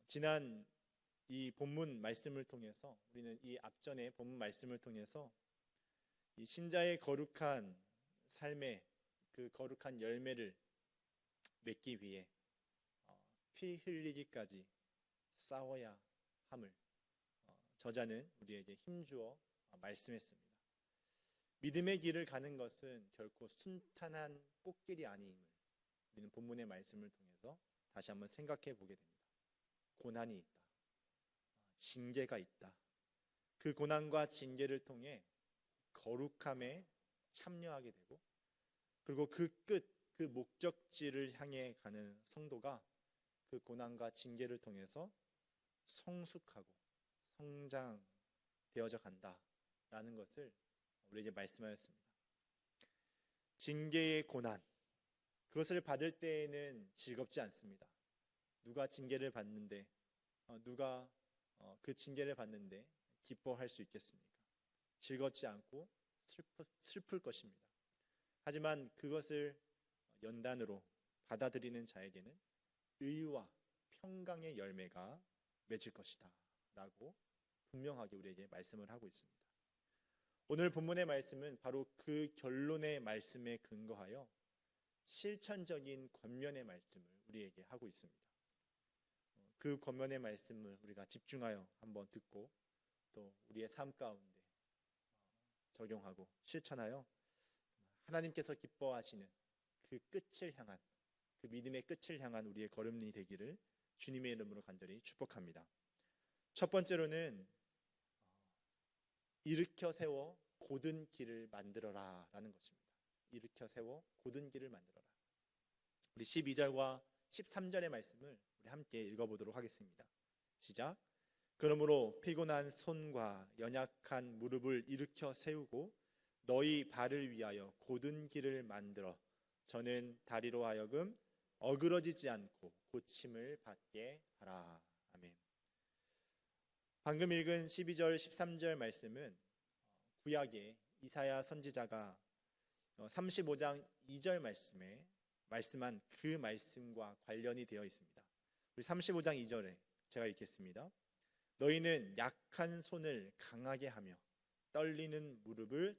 지난 이 본문 말씀을 통해서 우리는 이 앞전의 본문 말씀을 통해서 이 신자의 거룩한 삶의 그 거룩한 열매를 맺기 위해 피 흘리기까지 싸워야 함을 저자는 우리에게 힘주어 말씀했습니다. 믿음의 길을 가는 것은 결코 순탄한 꽃길이 아님을 우리는 본문의 말씀을 통해서 다시 한번 생각해 보게 됩니다. 고난이 있다. 징계가 있다. 그 고난과 징계를 통해 거룩함에 참여하게 되고, 그리고 그 끝, 그 목적지를 향해 가는 성도가 그 고난과 징계를 통해서 성숙하고 성장되어져 간다라는 것을 우리에게 말씀하였습니다. 징계의 고난, 그것을 받을 때에는 즐겁지 않습니다. 누가 징계를 받는데 누가 그 징계를 받는데 기뻐할 수 있겠습니까? 즐겁지 않고 슬플 것입니다. 하지만 그것을 연단으로 받아들이는 자에게는 의와 평강의 열매가 맺을 것이다 라고 분명하게 우리에게 말씀을 하고 있습니다. 오늘 본문의 말씀은 바로 그 결론의 말씀에 근거하여 실천적인 권면의 말씀을 우리에게 하고 있습니다. 그 권면의 말씀을 우리가 집중하여 한번 듣고 또 우리의 삶 가운데 적용하고 실천하여 하나님께서 기뻐하시는 그 끝을 향한, 그 믿음의 끝을 향한 우리의 걸음이 되기를 주님의 이름으로 간절히 축복합니다. 첫 번째로는 일으켜 세워 곧은 길을 만들어라 라는 것입니다. 일으켜 세워 곧은 길을 만들어라. 우리 12절과 13절의 말씀을 우리 함께 읽어보도록 하겠습니다. 시작. 그러므로 피곤한 손과 연약한 무릎을 일으켜 세우고 너희 발을 위하여 곧은 길을 만들어 저는 다리로 하여금 어그러지지 않고 고침을 받게 하라. 아멘. 방금 읽은 12절 13절 말씀은 구약의 이사야 선지자가 35장 2절 말씀에 말씀한 그 말씀과 관련이 되어 있습니다. 우리 35장 2절에 제가 읽겠습니다. 너희는 약한 손을 강하게 하며 떨리는 무릎을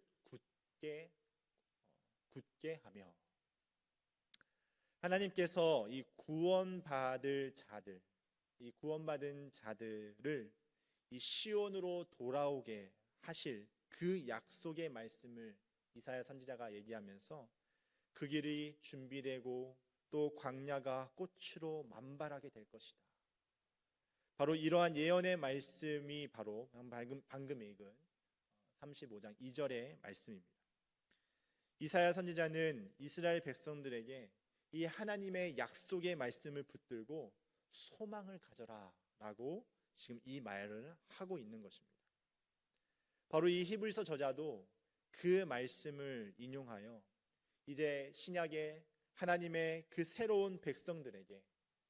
굳게 하며. 하나님께서 이 구원받을 자들, 이 구원받은 자들을 이 시온으로 돌아오게 하실 그 약속의 말씀을 이사야 선지자가 얘기하면서 그 길이 준비되고 또 광야가 꽃으로 만발하게 될 것이다. 바로 이러한 예언의 말씀이 바로 방금 읽은 35장 2절의 말씀입니다. 이사야 선지자는 이스라엘 백성들에게 이 하나님의 약속의 말씀을 붙들고 소망을 가져라 라고 지금 이 말을 하고 있는 것입니다. 바로 이 히브리서 저자도 그 말씀을 인용하여 이제 신약의 하나님의 그 새로운 백성들에게,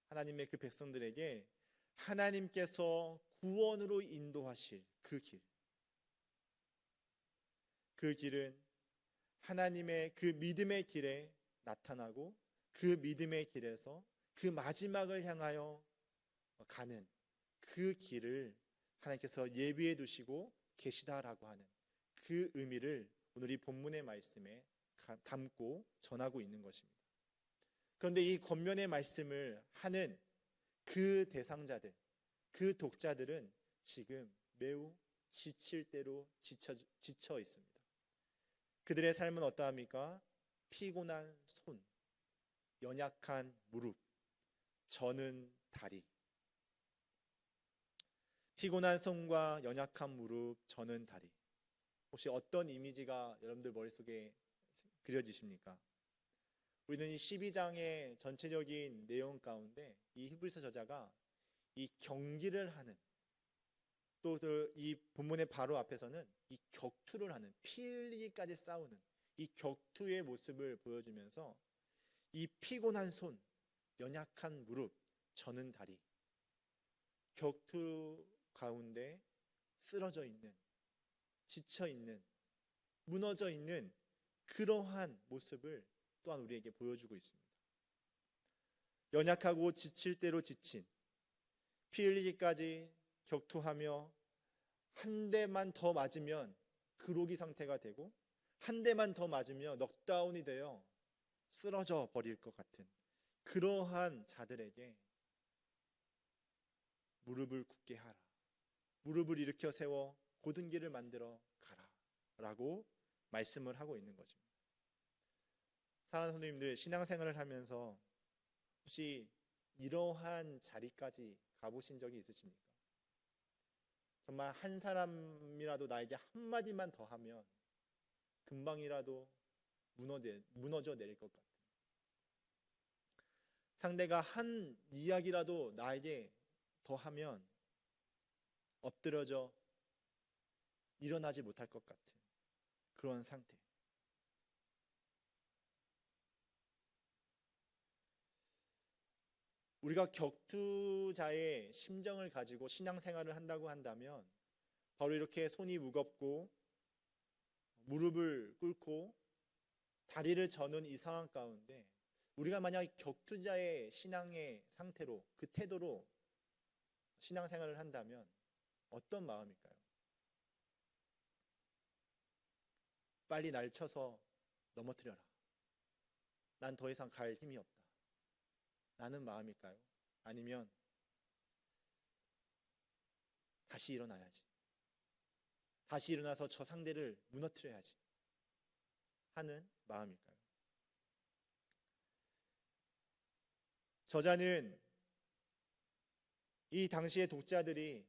하나님의 그 백성들에게 하나님께서 구원으로 인도하실 그 길, 그 길은 하나님의 그 믿음의 길에 나타나고 그 믿음의 길에서 그 마지막을 향하여 가는 그 길을 하나님께서 예비해 두시고 계시다라고 하는 그 의미를 오늘 이 본문의 말씀에 담고 전하고 있는 것입니다. 그런데 이 권면의 말씀을 하는 그 대상자들, 그 독자들은 지금 매우 지칠 대로 지쳐 있습니다. 그들의 삶은 어떠합니까? 피곤한 손, 연약한 무릎, 저는 다리. 피곤한 손과 연약한 무릎, 저는 다리. 혹시 어떤 이미지가 여러분들 머릿속에 그려지십니까? 우리는 이 12장의 전체적인 내용 가운데 이 히브리서 저자가 이 경기를 하는, 또 이 본문의 바로 앞에서는 이 격투를 하는, 피 흘리기까지 싸우는 이 격투의 모습을 보여주면서 이 피곤한 손, 연약한 무릎, 저는 다리, 격투 가운데 쓰러져 있는, 지쳐 있는, 무너져 있는 그러한 모습을 또한 우리에게 보여주고 있습니다. 연약하고 지칠 대로 지친, 피 흘리기까지 격투하며 한 대만 더 맞으면 그로기 상태가 되고 한 대만 더 맞으면 넉다운이 되어 쓰러져 버릴 것 같은 그러한 자들에게 무릎을 굳게 하라. 무릎을 일으켜 세워 곧은 길을 만들어 가라. 라고 말씀을 하고 있는 것입니다. 사랑하는 성도님들, 신앙생활을 하면서 혹시 이러한 자리까지 가보신 적이 있으십니까? 정말 한 사람이라도 나에게 한마디만 더 하면 금방이라도 무너져 내릴 것 같아요. 상대가 한 이야기라도 나에게 더 하면 엎드려져 일어나지 못할 것 같은 그런 상태. 우리가 격투자의 심정을 가지고 신앙생활을 한다고 한다면 바로 이렇게 손이 무겁고 무릎을 꿇고 다리를 저는 이 상황 가운데 우리가 만약 격투자의 신앙의 상태로 그 태도로 신앙생활을 한다면 어떤 마음일까요? 빨리 날 쳐서 넘어뜨려라. 난 더 이상 갈 힘이 없다. 라는 마음일까요? 아니면 다시 일어나야지. 다시 일어나서 저 상대를 무너뜨려야지 하는 마음일까요? 저자는 이 당시의 독자들이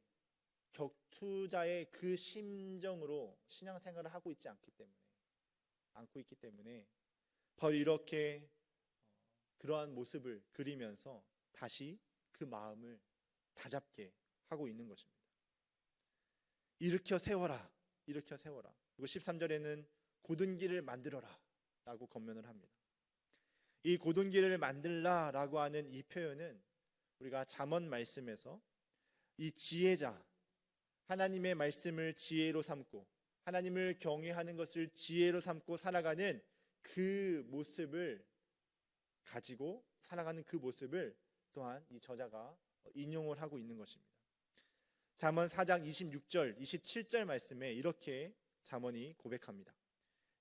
격투자의 그 심정으로 신앙생활을 하고 있지 않고 있기 때문에 바로 이렇게 그러한 모습을 그리면서 다시 그 마음을 다잡게 하고 있는 것입니다. 일으켜 세워라. 일으켜 세워라. 그리고 13절에는 곧은 길을 만들어라 라고 권면을 합니다. 이 곧은 길을 만들라 라고 하는 이 표현은 우리가 잠언 말씀에서 이 지혜자, 하나님의 말씀을 지혜로 삼고 하나님을 경외하는 것을 지혜로 삼고 살아가는 그 모습을 가지고 살아가는 그 모습을 또한 이 저자가 인용을 하고 있는 것입니다. 잠언 4장 26절, 27절 말씀에 이렇게 잠언이 고백합니다.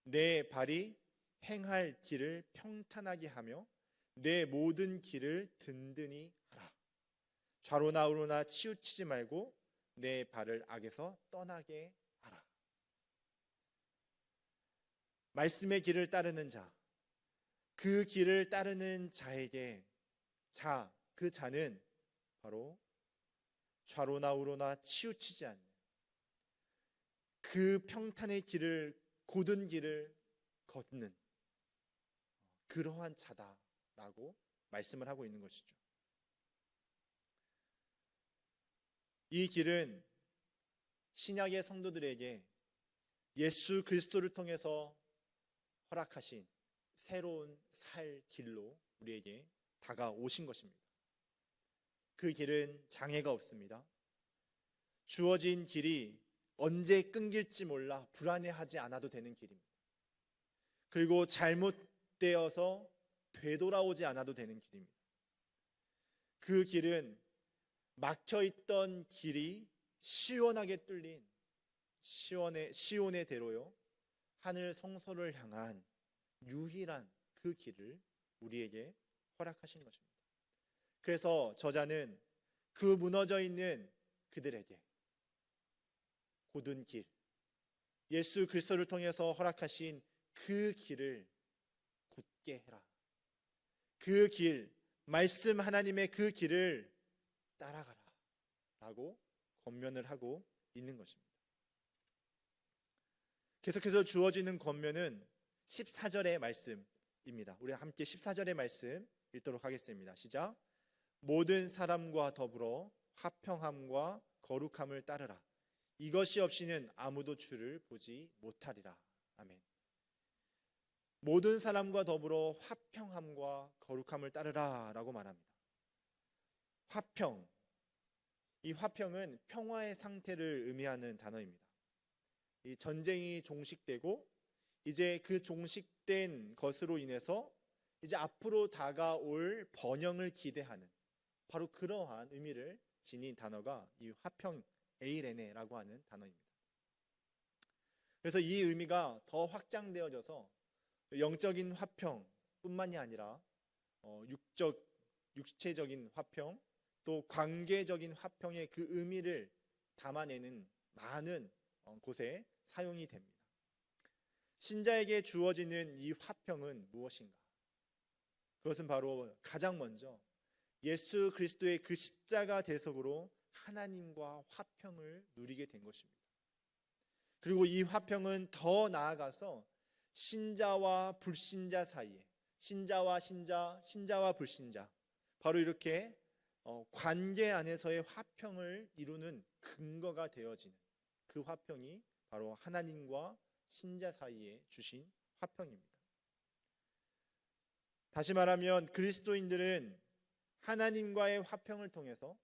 내 발이 행할 길을 평탄하게 하며 내 모든 길을 든든히 하라. 좌로나 우로나 치우치지 말고 내 발을 악에서 떠나게 하라. 말씀의 길을 따르는 자, 그 길을 따르는 자에게 그 자는 바로 좌로나 우로나 치우치지 않는 그 평탄의 길을, 곧은 길을 걷는 그러한 자다라고 말씀을 하고 있는 것이죠. 이 길은 신약의 성도들에게 예수 그리스도를 통해서 허락하신 새로운 살 길로 우리에게 다가오신 것입니다. 그 길은 장애가 없습니다. 주어진 길이 언제 끊길지 몰라 불안해하지 않아도 되는 길입니다. 그리고 잘못되어서 되돌아오지 않아도 되는 길입니다. 그 길은 막혀있던 길이 시원하게 뚫린 시온의 대로요, 하늘 성소를 향한 유일한 그 길을 우리에게 허락하신 것입니다. 그래서 저자는 그 무너져 있는 그들에게 곧은 길, 예수 그리스도를 통해서 허락하신 그 길을 곧게 해라. 그 길, 말씀 하나님의 그 길을 따라가라 라고 권면을 하고 있는 것입니다. 계속해서 주어지는 권면은 14절의 말씀입니다. 우리 함께 14절의 말씀 읽도록 하겠습니다. 시작. 모든 사람과 더불어 화평함과 거룩함을 따르라. 이것이 없이는 아무도 주를 보지 못하리라. 아멘. 모든 사람과 더불어 화평함과 거룩함을 따르라 라고 말합니다. 화평, 이 화평은 평화의 상태를 의미하는 단어입니다. 이 전쟁이 종식되고 이제 그 종식된 것으로 인해서 이제 앞으로 다가올 번영을 기대하는 바로 그러한 의미를 지닌 단어가 이 화평 에이레네라고 하는 단어입니다. 그래서 이 의미가 더 확장되어져서 영적인 화평뿐만이 아니라 육체적인 화평, 또 관계적인 화평의 그 의미를 담아내는 많은 곳에 사용이 됩니다. 신자에게 주어지는 이 화평은 무엇인가? 그것은 바로 가장 먼저 예수 그리스도의 그 십자가 대속으로 하나님과 화평을 누리게 된 것입니다. 그리고 이 화평은 더 나아가서 신자와 불신자 사이에, 신자와 신자, 신자와 불신자, 바로 이렇게 관계 안에서의 화평을 이루는 근거가 되어지는 그 화평이 바로 하나님과 신자 사이에 주신 화평입니다. 다시 말하면 그리스도인들은 하나님과의 화평을 통해서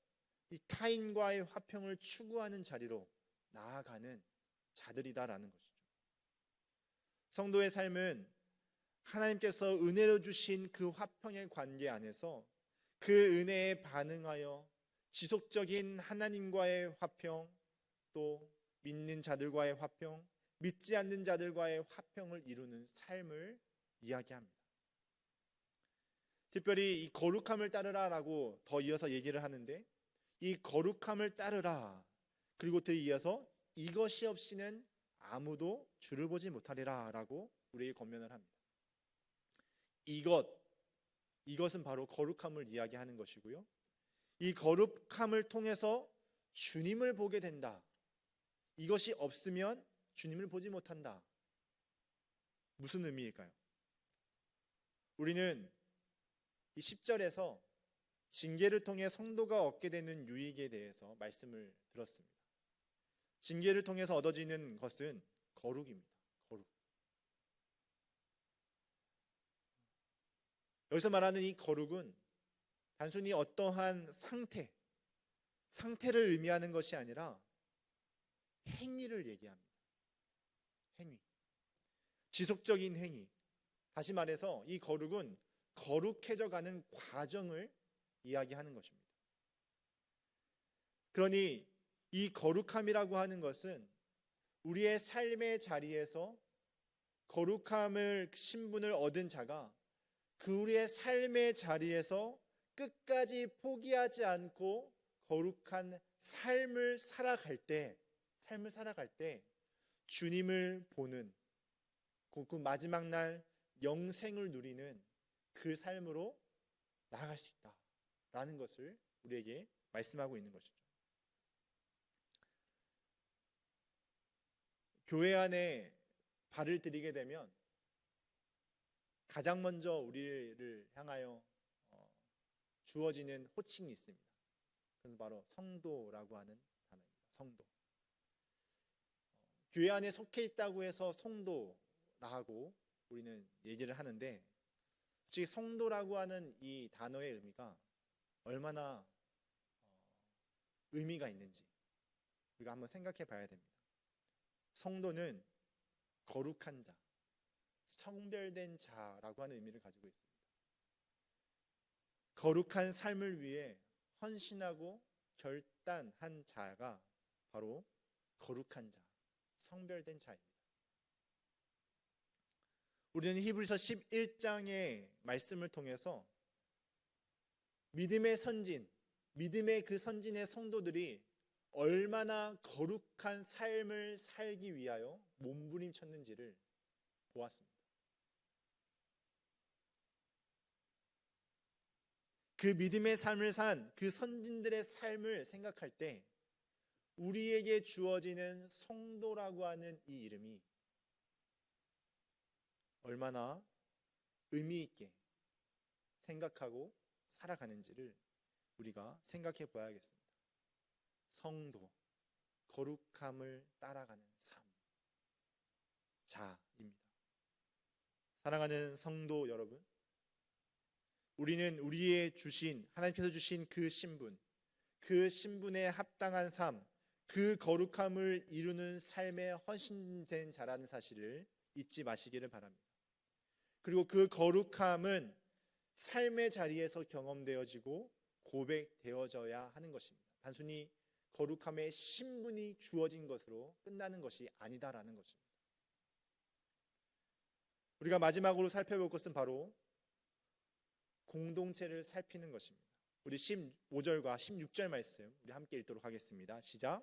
이 타인과의 화평을 추구하는 자리로 나아가는 자들이다라는 것이죠. 성도의 삶은 하나님께서 은혜로 주신 그 화평의 관계 안에서 그 은혜에 반응하여 지속적인 하나님과의 화평, 또 믿는 자들과의 화평, 믿지 않는 자들과의 화평을 이루는 삶을 이야기합니다. 특별히 이 거룩함을 따르라라고 더 이어서 얘기를 하는데, 이 거룩함을 따르라, 그리고 더 이어서 이것이 없이는 아무도 주를 보지 못하리라 라고 우리에게 권면을 합니다. 이것은 바로 거룩함을 이야기하는 것이고요, 이 거룩함을 통해서 주님을 보게 된다. 이것이 없으면 주님을 보지 못한다. 무슨 의미일까요? 우리는 이 10절에서 징계를 통해 성도가 얻게 되는 유익에 대해서 말씀을 들었습니다. 징계를 통해서 얻어지는 것은 거룩입니다. 거룩. 여기서 말하는 이 거룩은 단순히 어떠한 상태를 의미하는 것이 아니라 행위를 얘기합니다. 행위. 지속적인 행위. 다시 말해서 이 거룩은 거룩해져 가는 과정을 이야기하는 것입니다. 그러니 이 거룩함이라고 하는 것은 우리의 삶의 자리에서 거룩함을 신분을 얻은 자가 그 우리의 삶의 자리에서 끝까지 포기하지 않고 거룩한 삶을 살아갈 때 주님을 보는 그 마지막 날 영생을 누리는 그 삶으로 나아갈 수 있다라는 것을 우리에게 말씀하고 있는 것이죠. 교회 안에 발을 들이게 되면 가장 먼저 우리를 향하여 주어지는 호칭이 있습니다. 그것은 바로 성도라고 하는 단어입니다. 성도. 교회 안에 속해 있다고 해서 성도라고 우리는 얘기를 하는데, 솔직히 성도라고 하는 이 단어의 의미가 얼마나 의미가 있는지 우리가 한번 생각해 봐야 됩니다. 성도는 거룩한 자, 성별된 자라고 하는 의미를 가지고 있습니다. 거룩한 삶을 위해 헌신하고 결단한 자가 바로 거룩한 자, 성별된 자입니다. 우리는 히브리서 11장의 말씀을 통해서 믿음의 그 선진의 성도들이 얼마나 거룩한 삶을 살기 위하여 몸부림쳤는지를 보았습니다. 그 믿음의 삶을 산 그 선진들의 삶을 생각할 때 우리에게 주어지는 성도라고 하는 이 이름이 얼마나 의미 있게 생각하고 살아가는지를 우리가 생각해 봐야겠습니다. 성도, 거룩함을 따라가는 삶, 자입니다. 사랑하는 성도 여러분, 우리는 하나님께서 주신 그 신분에 합당한 삶, 그 거룩함을 이루는 삶에 헌신된 자라는 사실을 잊지 마시기를 바랍니다. 그리고 그 거룩함은 삶의 자리에서 경험되어지고 고백되어져야 하는 것입니다. 단순히 거룩함의 신분이 주어진 것으로 끝나는 것이 아니다라는 것입니다. 우리가 마지막으로 살펴볼 것은 바로 공동체를 살피는 것입니다. 우리 15절과 16절 말씀 우리 함께 읽도록 하겠습니다. 시작.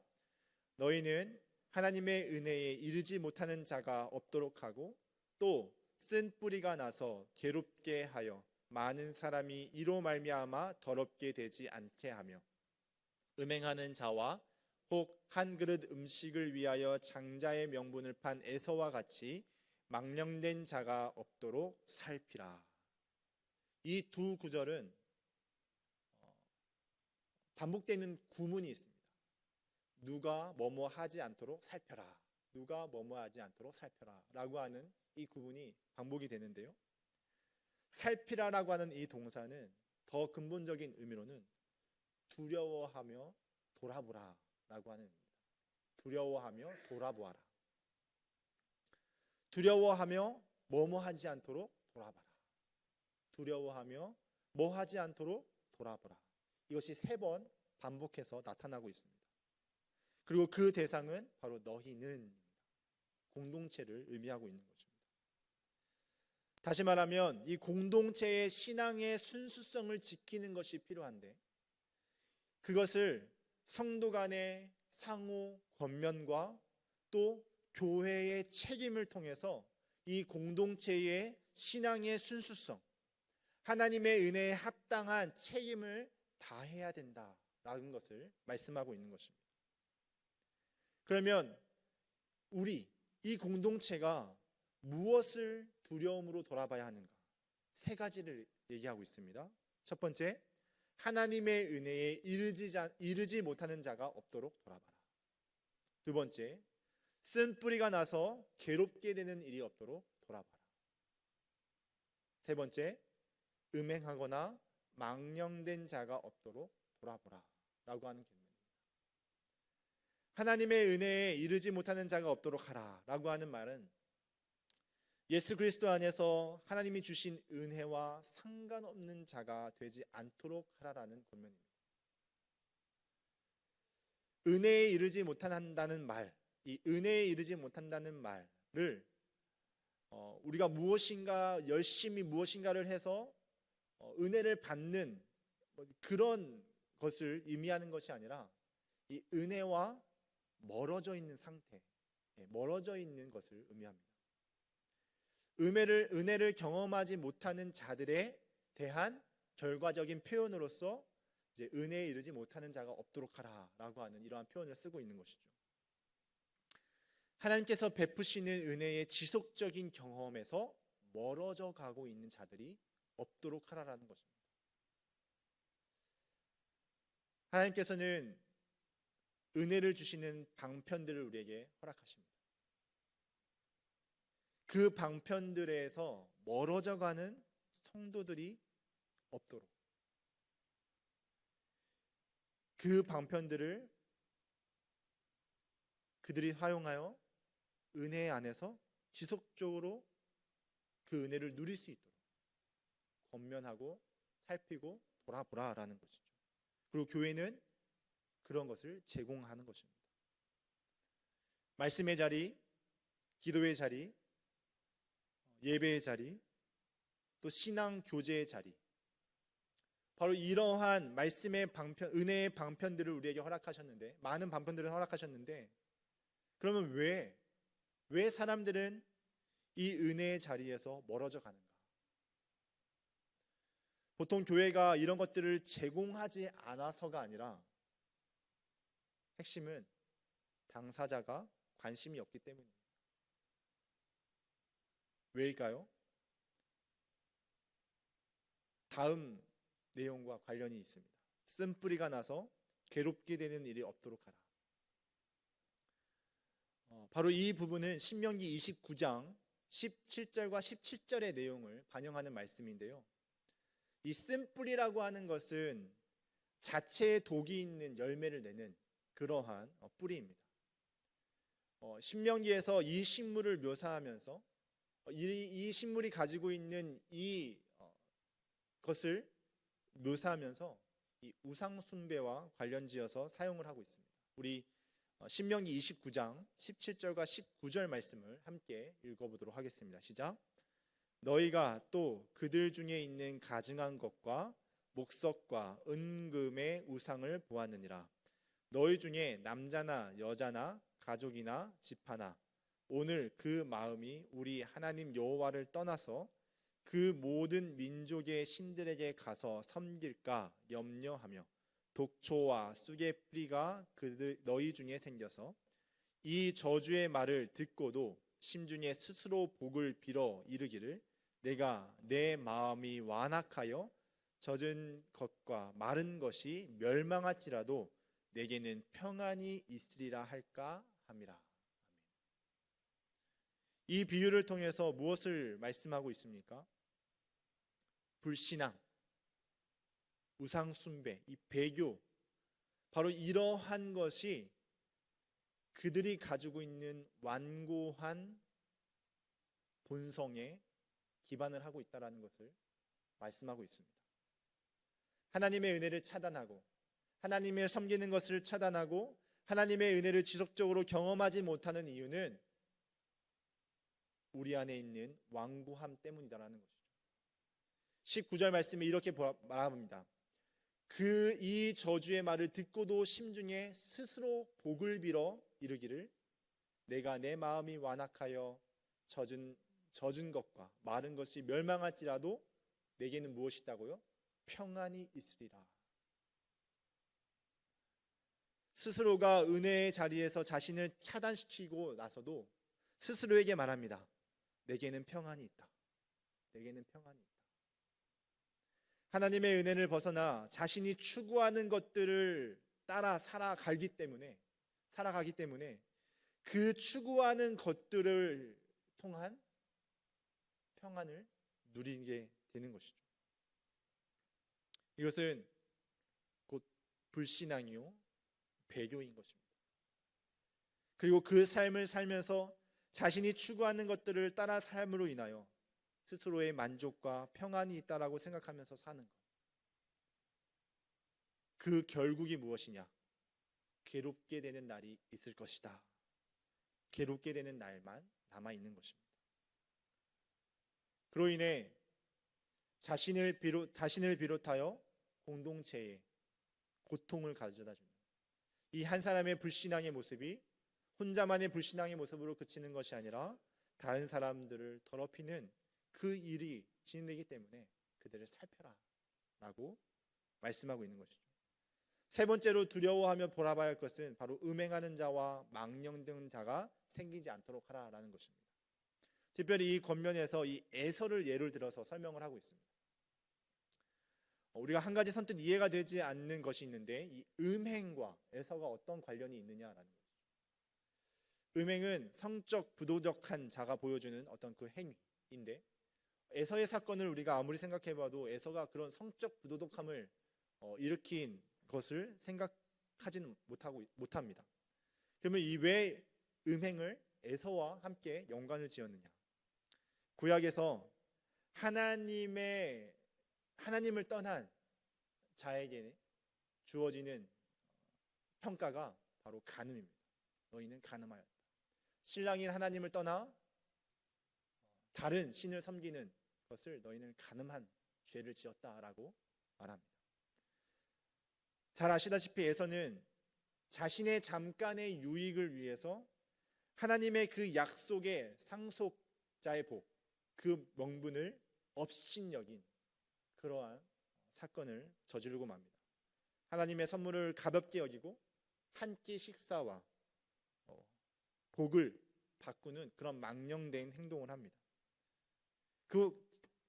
너희는 하나님의 은혜에 이르지 못하는 자가 없도록 하고 또 쓴 뿌리가 나서 괴롭게 하여 많은 사람이 이로 말미암아 더럽게 되지 않게 하며 음행하는 자와 혹 한 그릇 음식을 위하여 장자의 명분을 판 에서와 같이 망령된 자가 없도록 살피라. 이 두 구절은 반복되는 구문이 있습니다. 누가 뭐뭐 하지 않도록 살펴라. 누가 뭐뭐 하지 않도록 살펴라 라고 하는 이 구문이 반복이 되는데요, 살피라라고 하는 이 동사는 더 근본적인 의미로는 두려워하며 돌아보라 라고 하는 의미입니다. 두려워하며 돌아보아라. 두려워하며 뭐뭐 하지 않도록 돌아봐라. 두려워하며 뭐 하지 않도록 돌아보라. 이것이 3번 반복해서 나타나고 있습니다. 그리고 그 대상은 바로 너희는 공동체를 의미하고 있는 것입니다. 다시 말하면 이 공동체의 신앙의 순수성을 지키는 것이 필요한데 그것을 성도 간의 상호 권면과 또 교회의 책임을 통해서 이 공동체의 신앙의 순수성, 하나님의 은혜에 합당한 책임을 다해야 된다라는 것을 말씀하고 있는 것입니다. 그러면 우리 이 공동체가 무엇을 두려움으로 돌아봐야 하는가? 3가지를 얘기하고 있습니다. 첫 번째, 하나님의 은혜에 이르지 못하는 자가 없도록 돌아봐라. 두 번째, 쓴 뿌리가 나서 괴롭게 되는 일이 없도록 돌아봐라. 세 번째, 음행하거나 망령된 자가 없도록 돌아보라 라고 하는 결론입니다. 하나님의 은혜에 이르지 못하는 자가 없도록 하라 라고 하는 말은 예수 그리스도 안에서 하나님이 주신 은혜와 상관없는 자가 되지 않도록 하라라는 권면입니다. 은혜에 이르지 못한다는 말, 이 은혜에 이르지 못한다는 말을 우리가 무엇인가 열심히 무엇인가를 해서 은혜를 받는 그런 것을 의미하는 것이 아니라 이 은혜와 멀어져 있는 상태, 멀어져 있는 것을 의미합니다. 은혜를 경험하지 못하는 자들에 대한 결과적인 표현으로서 이제 은혜에 이르지 못하는 자가 없도록 하라라고 하는 이러한 표현을 쓰고 있는 것이죠. 하나님께서 베푸시는 은혜의 지속적인 경험에서 멀어져 가고 있는 자들이 없도록 하라라는 것입니다. 하나님께서는 은혜를 주시는 방편들을 우리에게 허락하십니다. 그 방편들에서 멀어져 가는 성도들이 없도록 그 방편들을 그들이 활용하여 은혜 안에서 지속적으로 그 은혜를 누릴 수 있도록 권면하고 살피고 돌아보라라는 것이죠. 그리고 교회는 그런 것을 제공하는 것입니다. 말씀의 자리, 기도의 자리, 예배의 자리, 또 신앙 교제의 자리, 바로 이러한 말씀의 방편, 은혜의 방편들을 우리에게 허락하셨는데, 많은 방편들을 허락하셨는데, 그러면 왜 사람들은 이 은혜의 자리에서 멀어져 가는가? 보통 교회가 이런 것들을 제공하지 않아서가 아니라 핵심은 당사자가 관심이 없기 때문입니다. 왜일까요? 다음 내용과 관련이 있습니다. 쓴뿌리가 나서 괴롭게 되는 일이 없도록 하라. 바로 이 부분은 신명기 29장 17절과 17절의 내용을 반영하는 말씀인데요, 이 쓴뿌리라고 하는 것은 자체에 독이 있는 열매를 내는 그러한 뿌리입니다. 신명기에서 이 식물을 묘사하면서 이 식물이 가지고 있는 이 것을 묘사하면서 이 우상 숭배와 관련지어서 사용을 하고 있습니다. 우리 신명기 29장 17절과 19절 말씀을 함께 읽어보도록 하겠습니다. 시작. 너희가 또 그들 중에 있는 가증한 것과 목석과 은금의 우상을 보았느니라. 너희 중에 남자나 여자나 가족이나 집하나 오늘 그 마음이 우리 하나님 여호와를 떠나서 그 모든 민족의 신들에게 가서 섬길까 염려하며 독초와 쑥의 뿌리가 너희 중에 생겨서 이 저주의 말을 듣고도 심중에 스스로 복을 빌어 이르기를 내가 내 마음이 완악하여 젖은 것과 마른 것이 멸망할지라도 내게는 평안이 있으리라 할까 함이라. 이 비유를 통해서 무엇을 말씀하고 있습니까? 불신앙, 우상 숭배, 이 배교, 바로 이러한 것이 그들이 가지고 있는 완고한 본성에 기반을 하고 있다는 것을 말씀하고 있습니다. 하나님의 은혜를 차단하고 하나님을 섬기는 것을 차단하고 하나님의 은혜를 지속적으로 경험하지 못하는 이유는 우리 안에 있는 완고함 때문이다라는 것이죠. 19절 말씀이 이렇게 말합니다. 이 저주의 말을 듣고도 심중에 스스로 복을 빌어 이르기를 내가 내 마음이 완악하여 젖은 것과 마른 것이 멸망할지라도 내게는 무엇이 있다고요? 평안이 있으리라. 스스로가 은혜의 자리에서 자신을 차단시키고 나서도 스스로에게 말합니다. 내게는 평안이 있다. 내게는 평안이 있다. 하나님의 은혜를 벗어나 자신이 추구하는 것들을 따라 살아가기 때문에 그 추구하는 것들을 통한 평안을 누리게 되는 것이죠. 이것은 곧 불신앙이요 배교인 것입니다. 그리고 그 삶을 살면서 자신이 추구하는 것들을 따라 삶으로 인하여 스스로의 만족과 평안이 있다라고 생각하면서 사는 것. 그 결국이 무엇이냐? 괴롭게 되는 날이 있을 것이다. 괴롭게 되는 날만 남아 있는 것입니다. 그로 인해 자신을 비롯하여 공동체에 고통을 가져다 주는 이 한 사람의 불신앙의 모습이 혼자만의 불신앙의 모습으로 그치는 것이 아니라 다른 사람들을 더럽히는 그 일이 진행되기 때문에 그들을 살펴라 라고 말씀하고 있는 것이죠. 세 번째로 두려워하며 보라봐야 할 것은 바로 음행하는 자와 망령된 자가 생기지 않도록 하라라는 것입니다. 특별히 이 권면에서 이 에서를 예를 들어서 설명을 하고 있습니다. 우리가 한 가지 선뜻 이해가 되지 않는 것이 있는데 이 음행과 에서가 어떤 관련이 있느냐라는 거죠. 음행은 성적 부도덕한 자가 보여주는 어떤 그 행위인데 에서의 사건을 우리가 아무리 생각해봐도 에서가 그런 성적 부도덕함을 일으킨 것을 생각하지는 못합니다. 그러면 이 왜 음행을 에서와 함께 연관을 지었느냐? 구약에서 하나님을 떠난 자에게 주어지는 평가가 바로 간음입니다. 너희는 간음하였다. 신랑인 하나님을 떠나 다른 신을 섬기는 것을 너희는 간음한 죄를 지었다라고 말합니다. 잘 아시다시피 에서는 자신의 잠깐의 유익을 위해서 하나님의 그 약속의 상속자의 복, 그 명분을 업신여긴 그러한 사건을 저지르고 맙니다. 하나님의 선물을 가볍게 여기고 한 끼 식사와 복을 바꾸는 그런 망령된 행동을 합니다.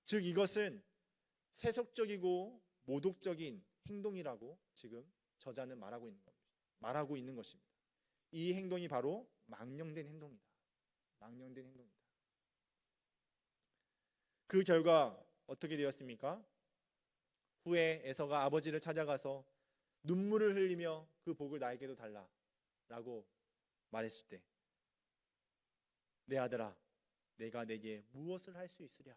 즉 이것은 세속적이고 모독적인 행동이라고 지금 저자는 말하고 있는 것입니다. 이 행동이 바로 망령된 행동이다. 망령된 행동이다. 그 결과 어떻게 되었습니까? 후에 에서가 아버지를 찾아가서 눈물을 흘리며 그 복을 나에게도 달라라고 말했을 때 내 아들아 내가 내게 무엇을 할 수 있으랴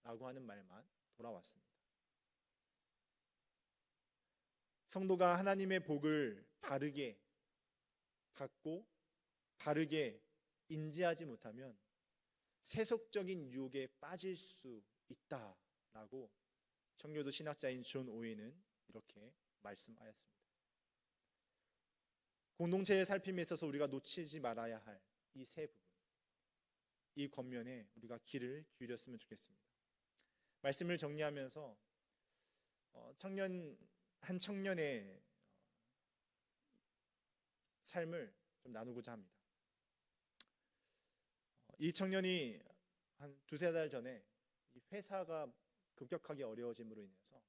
라고 하는 말만 돌아왔습니다. 성도가 하나님의 복을 바르게 받고 바르게 인지하지 못하면 세속적인 유혹에 빠질 수 있다라고 청교도 신학자인 존 오웬은 이렇게 말씀하였습니다. 공동체의 살핌에 있어서 우리가 놓치지 말아야 할 이 세 부분, 이 겉면에 우리가 귀를 기울였으면 좋겠습니다. 말씀을 정리하면서 한 청년의 삶을 좀 나누고자 합니다. 이 청년이 한 두세 달 전에 이 회사가 급격하게 어려워짐으로 인해서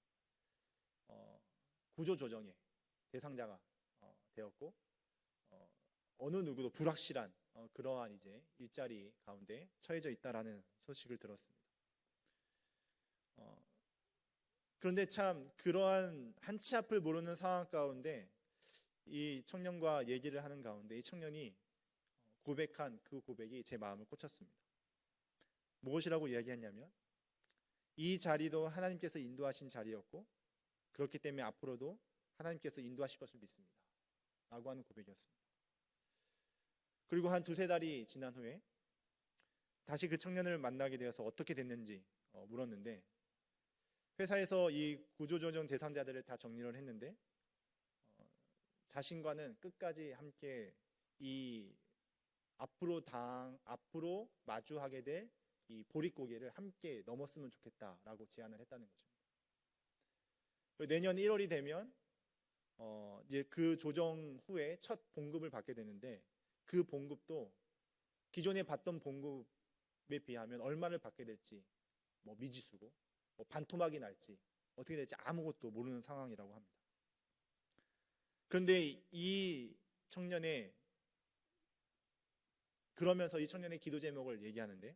구조조정의 대상자가 되었고 어느 누구도 불확실한 그러한 이제 일자리 가운데 처해져 있다라는 소식을 들었습니다. 그런데 참 그러한 한치 앞을 모르는 상황 가운데 이 청년과 얘기를 하는 가운데 이 청년이 고백한 그 고백이 제 마음을 꽂혔습니다. 무엇이라고 이야기했냐면 이 자리도 하나님께서 인도하신 자리였고 그렇기 때문에 앞으로도 하나님께서 인도하실 것을 믿습니다 라고 하는 고백이었습니다. 그리고 한 두세 달이 지난 후에 다시 그 청년을 만나게 되어서 어떻게 됐는지 물었는데 회사에서 이 구조조정 대상자들을 다 정리를 했는데 자신과는 끝까지 함께 이 앞으로 마주하게 될 이 보릿고개를 함께 넘었으면 좋겠다라고 제안을 했다는 것입니다. 내년 1월이 되면 이제 그 조정 후에 첫 봉급을 받게 되는데 그 봉급도 기존에 받던 봉급에 비하면 얼마를 받게 될지 미지수고 반토막이 날지 어떻게 될지 아무것도 모르는 상황이라고 합니다. 그런데 그러면서 이 청년의 기도 제목을 얘기하는데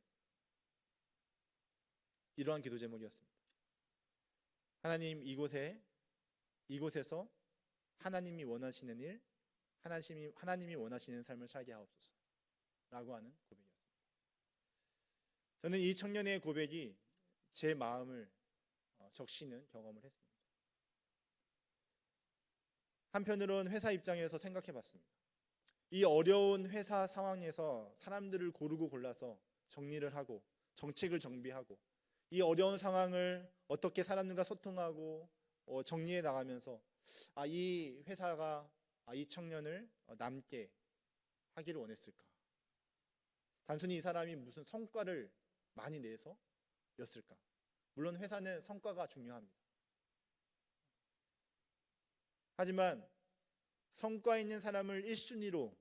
이러한 기도 제목이었습니다. 하나님, 이곳에서 하나님이 원하시는 일, 하나님이 원하시는 삶을 살게 하옵소서 라고 하는 고백이었습니다. 저는 이 청년의 고백이 제 마음을 적시는 경험을 했습니다. 한편으로는 회사 입장에서 생각해 봤습니다. 이 어려운 회사 상황에서 사람들을 고르고 골라서 정리를 하고 정책을 정비하고 이 어려운 상황을 어떻게 사람들과 소통하고 정리해 나가면서 이 회사가 이 청년을 남게 하기를 원했을까? 단순히 이 사람이 무슨 성과를 많이 내서였을까? 물론 회사는 성과가 중요합니다. 하지만 성과 있는 사람을 1순위로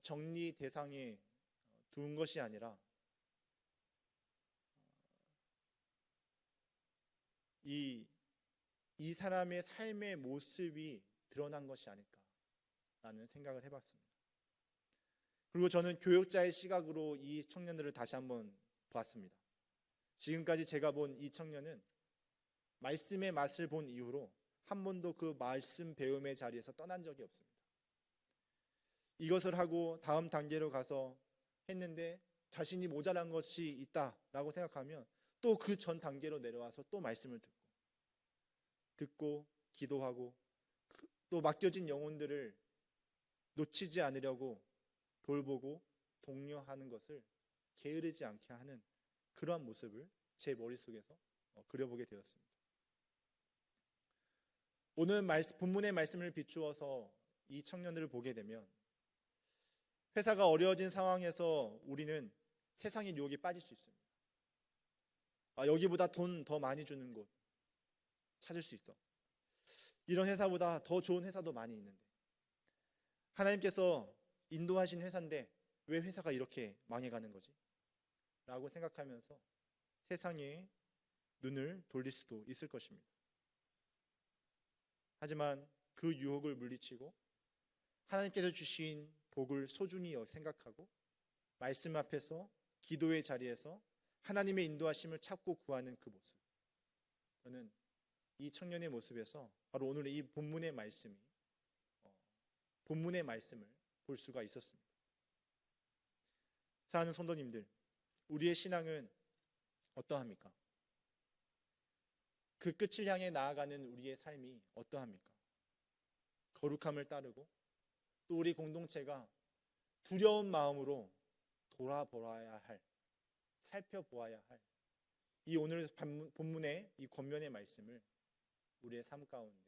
정리 대상에 둔 것이 아니라 이 사람의 삶의 모습이 드러난 것이 아닐까라는 생각을 해봤습니다. 그리고 저는 교육자의 시각으로 이 청년들을 다시 한번 보았습니다. 지금까지 제가 본 이 청년은 말씀의 맛을 본 이후로 한 번도 그 말씀 배움의 자리에서 떠난 적이 없습니다. 이것을 하고 다음 단계로 가서 했는데 자신이 모자란 것이 있다라고 생각하면 또 그 전 단계로 내려와서 또 말씀을 듣고 기도하고 또 맡겨진 영혼들을 놓치지 않으려고 돌보고 독려하는 것을 게으르지 않게 하는 그러한 모습을 제 머릿속에서 그려보게 되었습니다. 오늘 본문의 말씀을 비추어서 이 청년들을 보게 되면 회사가 어려워진 상황에서 우리는 세상의 유혹에 빠질 수 있습니다. 여기보다 돈 더 많이 주는 곳 찾을 수 있어. 이런 회사보다 더 좋은 회사도 많이 있는데 하나님께서 인도하신 회사인데 왜 회사가 이렇게 망해가는 거지? 라고 생각하면서 세상에 눈을 돌릴 수도 있을 것입니다. 하지만 그 유혹을 물리치고 하나님께서 주신 복을 소중히 생각하고 말씀 앞에서 기도의 자리에서 하나님의 인도하심을 찾고 구하는 그 모습, 저는 이 청년의 모습에서 바로 오늘 이 본문의 말씀을 볼 수가 있었습니다. 사랑하는 성도님들, 우리의 신앙은 어떠합니까? 그 끝을 향해 나아가는 우리의 삶이 어떠합니까? 거룩함을 따르고 또 우리 공동체가 두려운 마음으로 돌아보아야 할, 살펴보아야 할 이 오늘 본문의 이 권면의 말씀을 우리의 삶 가운데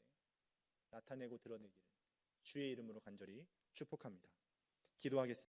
나타내고 드러내기를 주의 이름으로 간절히 축복합니다. 기도하겠습니다.